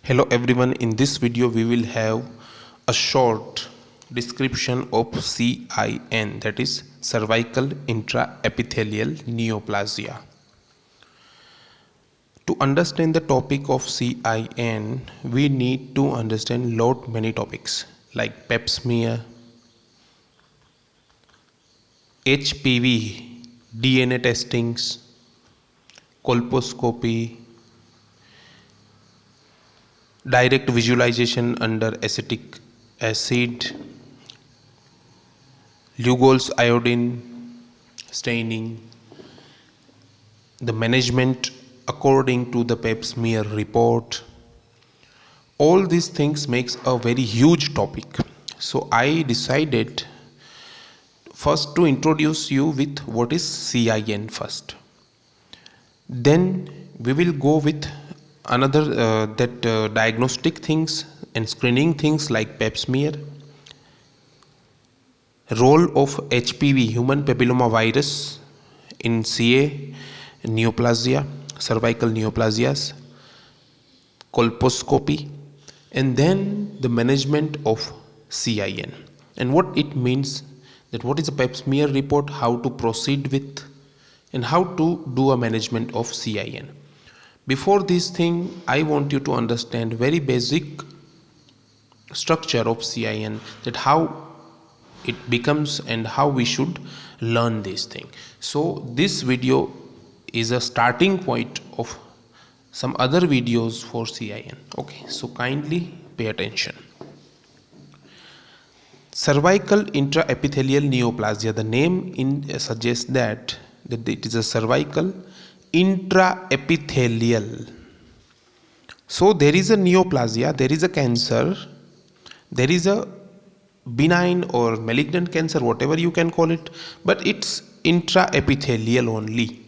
Hello everyone, in this video we will have a short description of CIN, that is cervical intraepithelial neoplasia. To understand the topic of CIN, we need to understand many topics like pap smear, HPV, DNA testings, colposcopy, direct visualization under acetic acid, Lugol's iodine staining, the management according to the pap smear report. All these things makes a very huge topic. So I decided first to introduce you with what is CIN first. Then we will go with another diagnostic things and screening things like pap smear, role of HPV, human papilloma virus, in CA neoplasia, cervical neoplasias, colposcopy, and then the management of CIN and what it means, that what is a pap smear report, how to proceed with, and how to do a management of CIN. Before this thing, I want you to understand very basic structure of CIN, that how it becomes and how we should learn this thing. So this video is a starting point of some other videos for CIN. Okay, so kindly pay attention. Cervical intraepithelial neoplasia, the name suggests that it is a cervical intraepithelial. So there is a neoplasia, there is a cancer, there is a benign or malignant cancer, whatever you can call it, but it's intraepithelial only.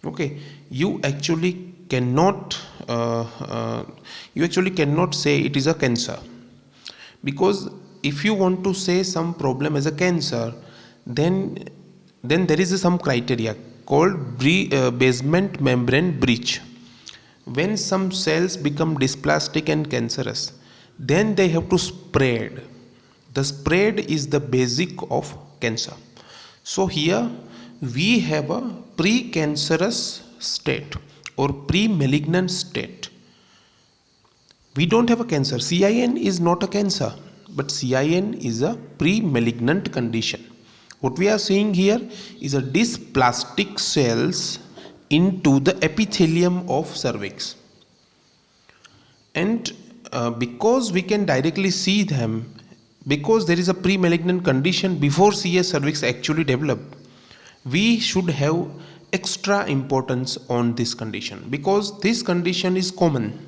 Okay, you actually cannot say it is a cancer, because if you want to say some problem as a cancer, then there is some criteria called basement membrane breach. When some cells become dysplastic and cancerous, then they have to spread. The spread is the basic of cancer. So here we have a precancerous state or pre-malignant state. We don't have a cancer. CIN is not a cancer, but CIN is a pre-malignant condition. What we are seeing here is a dysplastic cells into the epithelium of cervix, and because we can directly see them, because there is a pre-malignant condition before CA cervix actually develop, we should have extra importance on this condition, because this condition is common.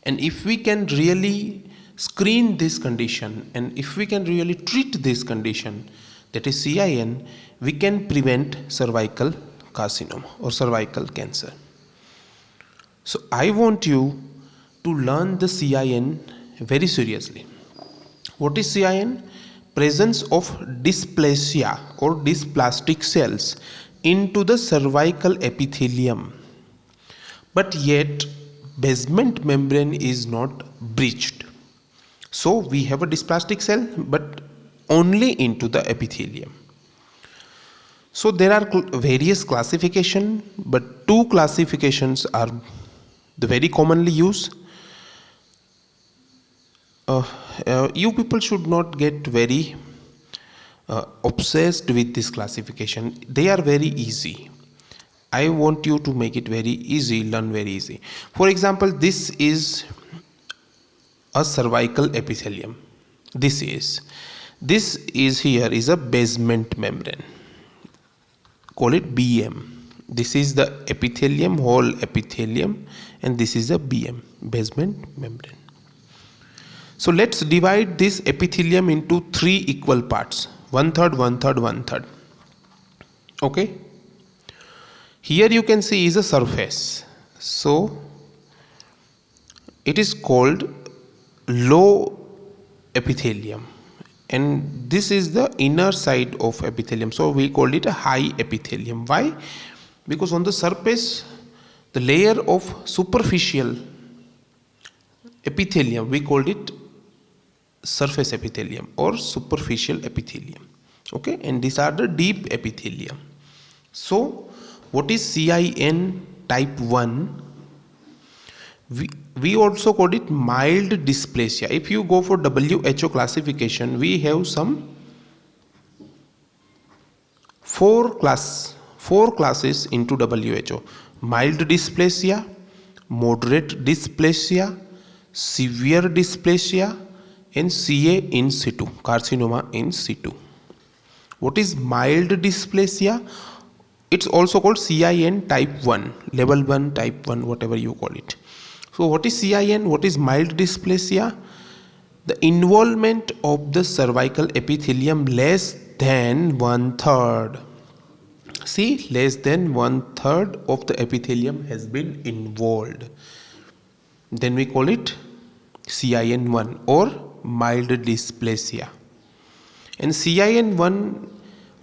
And if we can really screen this condition, and if we can really treat this condition, that is CIN, we can prevent cervical carcinoma or cervical cancer. So I want you to learn the CIN very seriously. What is CIN? Presence of dysplasia or dysplastic cells into the cervical epithelium, but yet basement membrane is not breached. So we have a dysplastic cell, but only into the epithelium. So there are various classifications, but two classifications are the very commonly used. You people should not get very obsessed with this classification. They are very easy. I want you to make it very easy, learn very easy. For example, this is a cervical epithelium. This is here is a basement membrane. Call it BM. This is the epithelium, whole epithelium, and this is a BM, basement membrane. So let's divide this epithelium into 3 equal parts, 1/3, 1/3, 1/3. Okay. Here you can see is a surface. So it is called low epithelium, and this is the inner side of epithelium. So we called it a high epithelium. Why? Because on the surface the layer of superficial epithelium, we called it surface epithelium or superficial epithelium. Okay, and these are the deep epithelium. So what is CIN type 1? We also call it mild dysplasia. If you go for WHO classification, we have some four classes into WHO: mild dysplasia, moderate dysplasia, severe dysplasia, and CA in situ, carcinoma in situ. What is mild dysplasia? It's also called CIN type 1, level 1, type 1, whatever you call it. So what is CIN? What is mild dysplasia? The involvement of the cervical epithelium less than 1/3. See, less than 1/3 of the epithelium has been involved. Then we call it CIN1 or mild dysplasia. And CIN1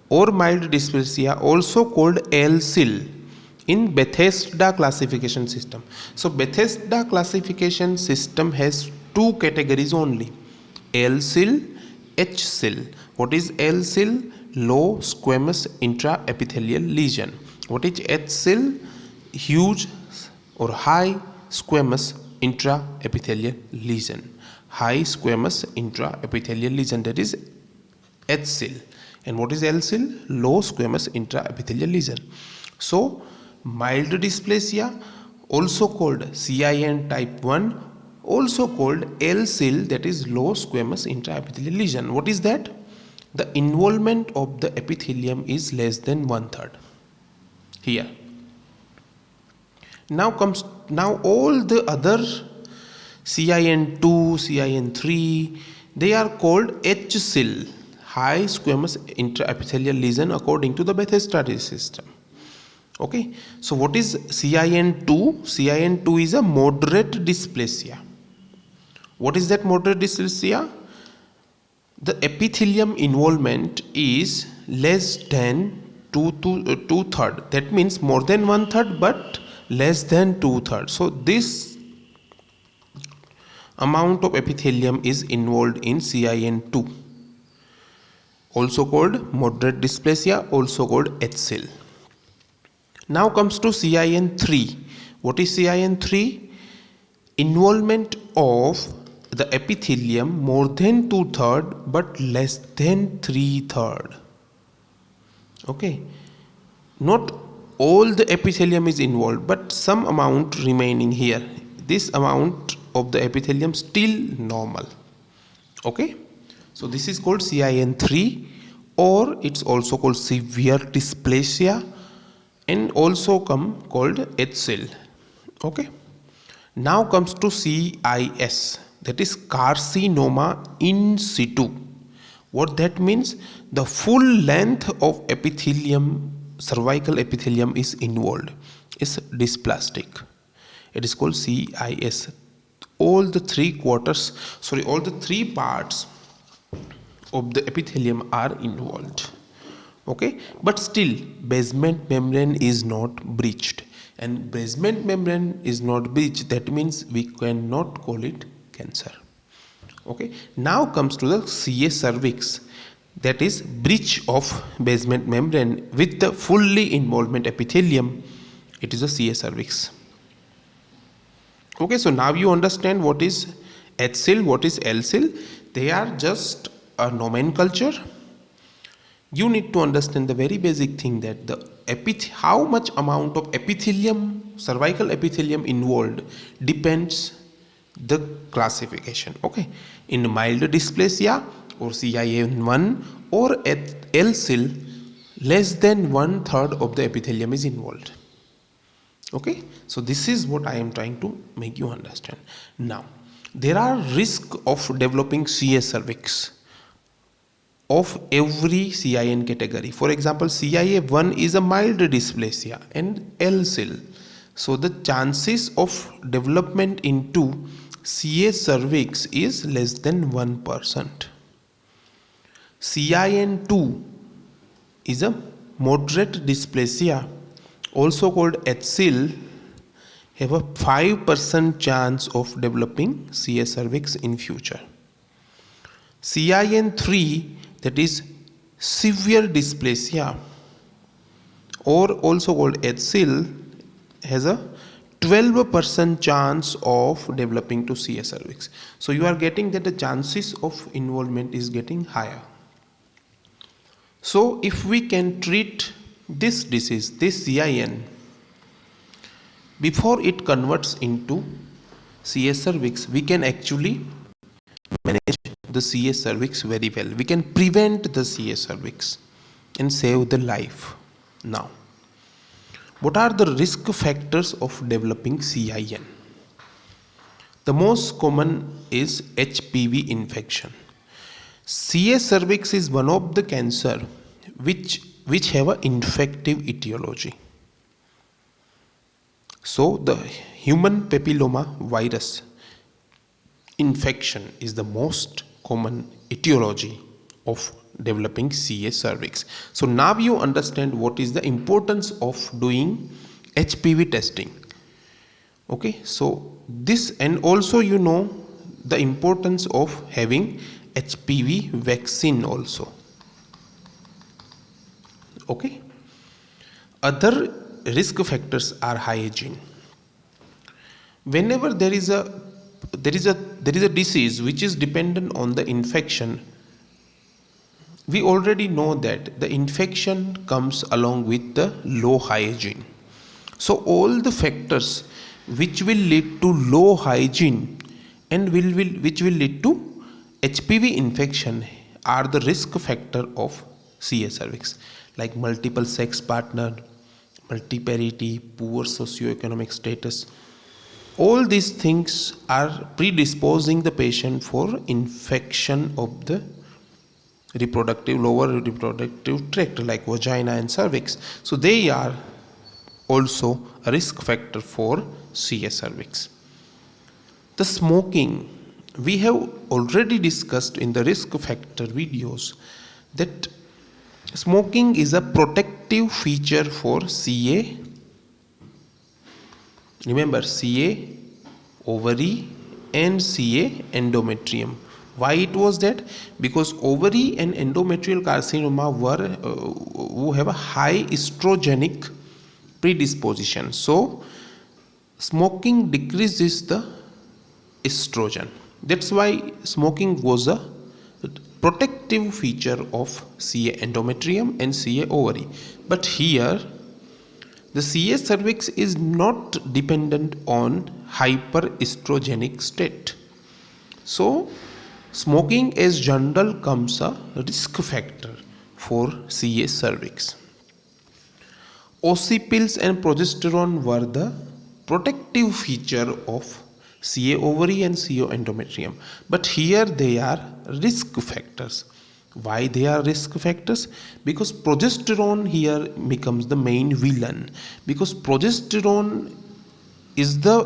or mild dysplasia also called LCIL in Bethesda classification system. So Bethesda classification system has two categories only: LCIL, HCIL. What is LCIL? Low squamous intraepithelial lesion. What is HCIL? Huge or high squamous intraepithelial lesion. High squamous intraepithelial lesion, that is HCIL. And what is LCIL? Low squamous intraepithelial lesion. So mild dysplasia, also called CIN type 1, also called LCIL, that is low squamous intraepithelial lesion. What is that? The involvement of the epithelium is less than 1/3 here. Now all the other CIN2, CIN3, they are called HCIL, high squamous intraepithelial lesion, according to the Bethesda system. Okay, so what is CIN2? CIN2 is a moderate dysplasia. What is that moderate dysplasia? The epithelium involvement is less than 2/3. That means more than 1/3 but less than 2/3. So this amount of epithelium is involved in CIN2, also called moderate dysplasia, also called HCIL. Now comes to CIN3. What is CIN3? Involvement of the epithelium more than 2/3 but less than 3/3. Okay, not all the epithelium is involved but some amount remaining here. This amount of the epithelium still normal. Okay, so this is called CIN3, or it's also called severe dysplasia, and also called HCIL. Okay, now comes to CIS, that is carcinoma in situ. What that means? The full length of epithelium, cervical epithelium, is involved, is dysplastic. It is called CIS. All the three parts of the epithelium are involved. Okay, but still basement membrane is not breached, and basement membrane is not breached, that means we cannot call it cancer. Okay, now comes to the CA cervix, that is breach of basement membrane with the fully involvement epithelium. It is a CA cervix. Okay, so now you understand what is HCIL, what is LCIL. They are just a nomenclature. You need to understand the very basic thing, that the how much amount of epithelium, cervical epithelium involved depends the classification. Okay, in mild dysplasia or CIN1 or LCIL, less than 1/3 of the epithelium is involved. Okay, so this is what I am trying to make you understand. Now there are risks of developing CA cervix of every CIN category. For example, CIA1 is a mild dysplasia and LCIL. So the chances of development into CA cervix is less than 1%. CIN2 is a moderate dysplasia, also called HCIL, have a 5% chance of developing CA cervix in future. CIN3, that is severe dysplasia, or also called HSIL, has a 12% chance of developing to CA cervix. So you are getting that the chances of involvement is getting higher. So if we can treat this disease, this CIN, before it converts into CA cervix, we can actually manage the CA cervix very well. We can prevent the CA cervix and save the life. Now, what are the risk factors of developing CIN? The most common is HPV infection. CA cervix is one of the cancer which have an infective etiology. So the human papilloma virus infection is the most common etiology of developing CA cervix. So now you understand what is the importance of doing HPV testing. Okay, so this, and also you know the importance of having HPV vaccine also. Okay, other risk factors are hygiene. Whenever there is a disease which is dependent on the infection, we already know that the infection comes along with the low hygiene. So all the factors which will lead to low hygiene and which will lead to HPV infection are the risk factor of CA cervix, like multiple sex partner, multiparity, poor socioeconomic status. All these things are predisposing the patient for infection of the lower reproductive tract like vagina and cervix. So they are also a risk factor for CA cervix. The smoking, we have already discussed in the risk factor videos that smoking is a protective feature for CA. Remember, CA ovary and CA endometrium. Why it was that? Because ovary and endometrial carcinoma who have a high estrogenic predisposition. So smoking decreases the estrogen. That's why smoking was a protective feature of CA endometrium and CA ovary. But here the CA cervix is not dependent on hyperestrogenic state. So smoking as general comes a risk factor for CA cervix. OC pills and progesterone were the protective feature of CA ovary and CA endometrium, but here they are risk factors. Why they are risk factors? Because progesterone here becomes the main villain, because progesterone is the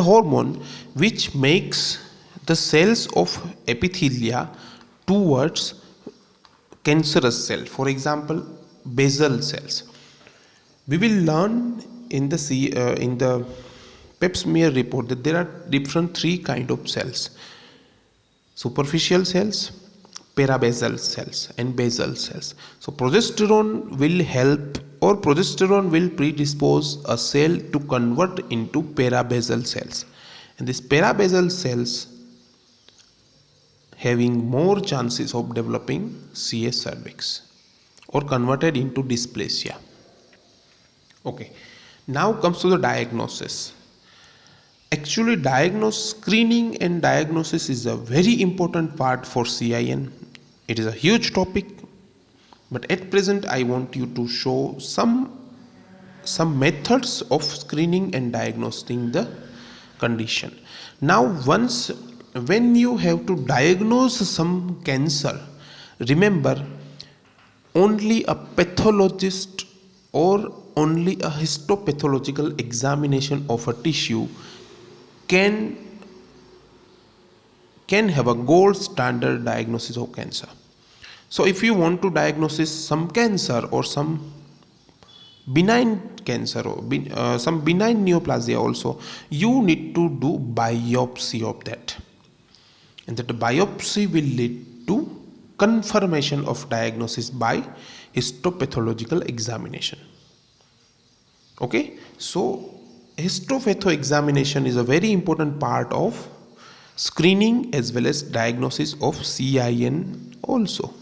hormone which makes the cells of epithelia towards cancerous cell. For example, basal cells. We will learn in the pap smear report that there are different three kind of cells: superficial cells, parabasal cells, and basal cells. So progesterone will help, or progesterone will predispose a cell to convert into parabasal cells, and these parabasal cells having more chances of developing CA cervix or converted into dysplasia. Okay, now comes to the diagnosis. Actually, screening and diagnosis is a very important part for CIN. It is a huge topic, but at present I want you to show some methods of screening and diagnosing the condition. Now, when you have to diagnose some cancer, remember, only a pathologist or only a histopathological examination of a tissue can have a gold standard diagnosis of cancer. So if you want to diagnose some cancer or some benign cancer or some benign neoplasia also, you need to do biopsy of that, and that biopsy will lead to confirmation of diagnosis by histopathological examination. Okay, so histopatho examination is a very important part of screening as well as diagnosis of CIN also.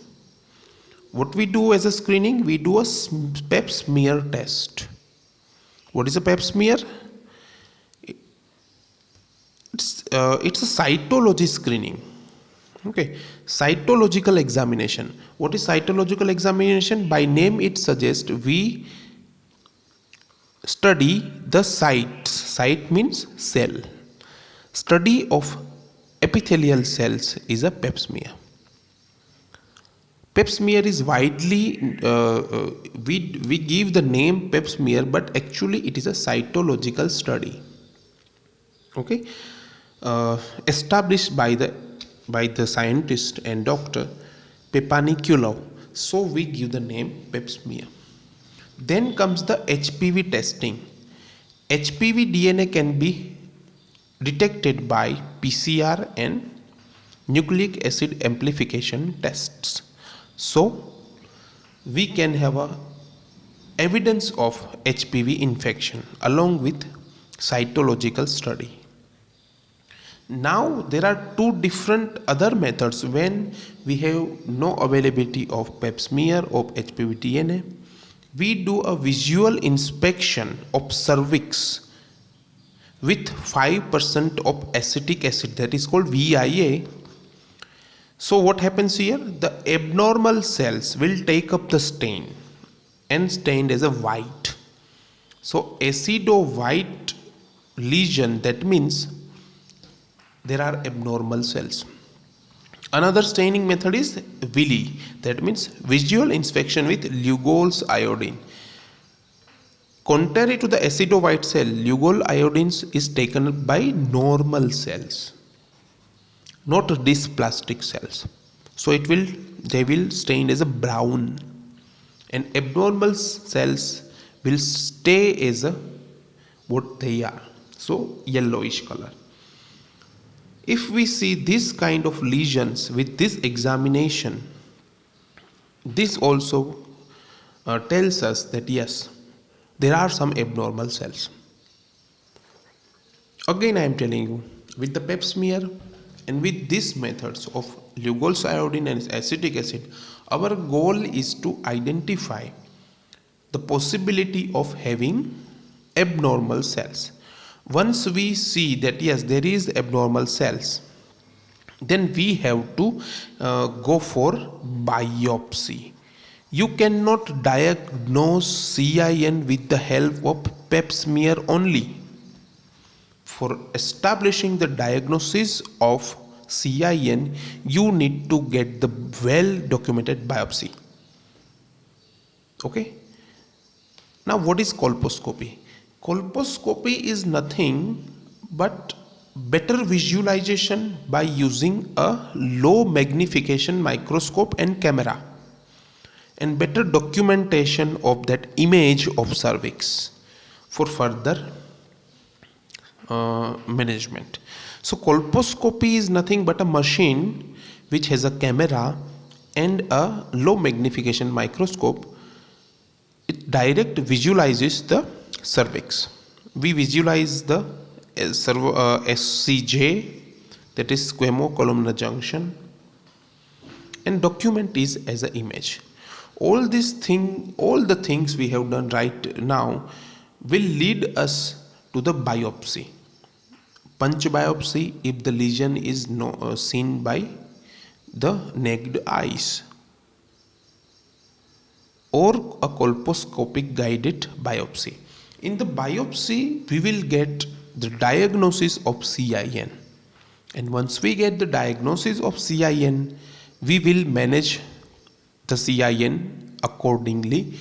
What we do as a screening, we do a pap smear test. What is a pap smear? It's a cytology screening. Okay, cytological examination. What is cytological examination? By name it suggests we study the sites. Site means cell. Study of epithelial cells is a pap smear. Pap smear is widely we give the name pap smear, but actually it is a cytological study. Okay, established by the scientist and doctor Papanicolaou. So we give the name pap smear. Then comes the HPV testing. HPV DNA can be detected by PCR and nucleic acid amplification tests. So we can have a evidence of HPV infection along with cytological study. Now there are two different other methods when we have no availability of pap smear of HPV DNA. We do a visual inspection of cervix with 5% of acetic acid, that is called VIA. So what happens here? The abnormal cells will take up the stain and stained as a white. So acido-white lesion, that means there are abnormal cells. Another staining method is VILI, that means visual inspection with Lugol's iodine. Contrary to the acido-white cell, Lugol iodine is taken by normal cells, not dysplastic cells. So they will stain as a brown, and abnormal cells will stay as a what they are, so yellowish color. If we see this kind of lesions with this examination, this also tells us that yes, there are some abnormal cells. Again I am telling you, with the pap smear and with these methods of Lugol's iodine and acetic acid, our goal is to identify the possibility of having abnormal cells. Once we see that yes, there is abnormal cells, then we have to go for biopsy. You cannot diagnose CIN with the help of pap smear only. For establishing the diagnosis of CIN, you need to get the well documented biopsy. Okay. Now what is colposcopy? Colposcopy is nothing but better visualization by using a low magnification microscope and camera, and better documentation of that image of cervix for further management. So colposcopy is nothing but a machine which has a camera and a low magnification microscope. It direct visualizes the cervix. We visualize the SCJ, that is squamo-columnar junction, and document is as an image. All the things we have done right now will lead us to the biopsy. Punch biopsy if the lesion is seen by the naked eyes, or a colposcopic guided biopsy. In the biopsy, we will get the diagnosis of CIN, and once we get the diagnosis of CIN, we will manage the CIN accordingly,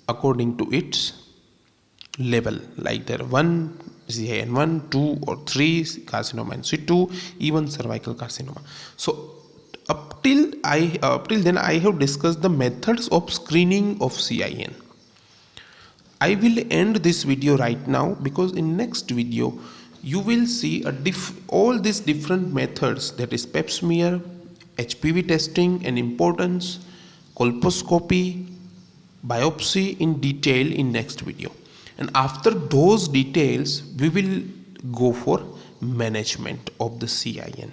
according to its level, like there 1 CIN 1, 2 or 3 carcinoma in situ, even cervical carcinoma. So up till then I have discussed the methods of screening of CIN. I will end this video right now because in next video you will see all these different methods, that is pap smear, HPV testing and importance, colposcopy, biopsy in detail in next video. And after those details we will go for management of the CIN.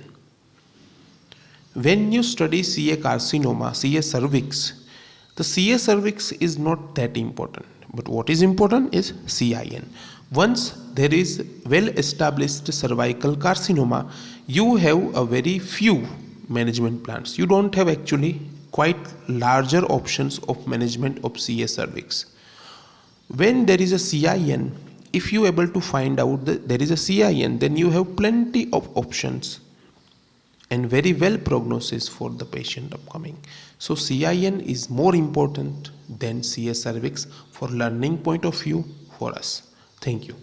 When you study CA carcinoma, CA cervix, the CA cervix is not that important, but what is important is CIN. Once there is well established cervical carcinoma, you have a very few management plans. You don't have actually quite larger options of management of CA cervix. When there is a CIN, if you are able to find out that there is a CIN, then you have plenty of options and very well prognosis for the patient upcoming. So CIN is more important than CA cervix for learning point of view for us. Thank you.